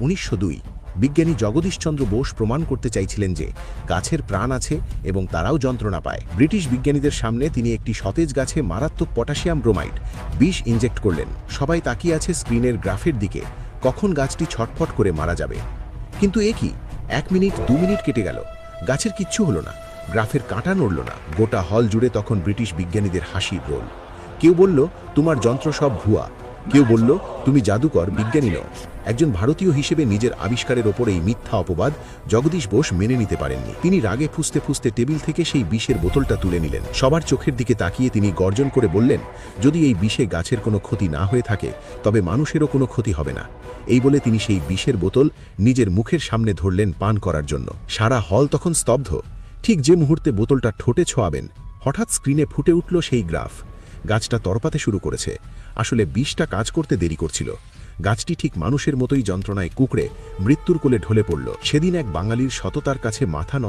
1902 বিজ্ঞানী জগদীশচন্দ্র বোস প্রমাণ করতে চাইছিলেন যে গাছের প্রাণ আছে এবং তারাও যন্ত্রণা পায়। ব্রিটিশ বিজ্ঞানীদের সামনে তিনি একটি সতেজ গাছে মারাত্মক পটাশিয়াম ব্রোমাইড বিষ ইনজেক্ট করলেন। সবাই তাকিয়ে আছে স্ক্রিনের গ্রাফের দিকে, কখন গাছটি ছটফট করে মারা যাবে। কিন্তু এ কি, 1 মিনিট 2 মিনিট কেটে গেল, গাছের কিচ্ছু হলো না, গ্রাফের কাঁটা নড়ল না। গোটা হল জুড়ে তখন ব্রিটিশ বিজ্ঞানীদের হাসির রোল। কেউ বলল, তোমার যন্ত্র সব ভুয়া। কেউ বলল, তুমি জাদুকর, বিজ্ঞানী নও। একজন ভারতীয় হিসেবে নিজের আবিষ্কারের ওপর এই মিথ্যা অপবাদ জগদীশ বোস মেনে নিতে পারেননি। তিনি রাগে ফুঁসতে ফুঁসতে টেবিল থেকে সেই বিষের বোতলটা তুলে নিলেন। সবার চোখের দিকে তাকিয়ে তিনি গর্জন করে বললেন, যদি এই বিষে গাছের কোনো ক্ষতি না হয়ে থাকে তবে মানুষেরও কোনো ক্ষতি হবে না। এই বলে তিনি সেই বিষের বোতল নিজের মুখের সামনে ধরলেন পান করার জন্য। সারা হল তখন স্তব্ধ। ঠিক যে মুহূর্তে বোতলটা ঠোঁটে ছোঁয়াবেন, হঠাৎ স্ক্রিনে ফুটে উঠল সেই গ্রাফ। গাছটা তরপাতে শুরু করেছে। আসলে বিষটা কাজ করতে দেরি করছিল। গাছটি ঠিক মানুষের মতোই যন্ত্রণায় কুঁকড়ে মৃত্যুর কোলে ঢলে পড়ল। সেদিন এক বাঙালির সততার কাছে মাথা নত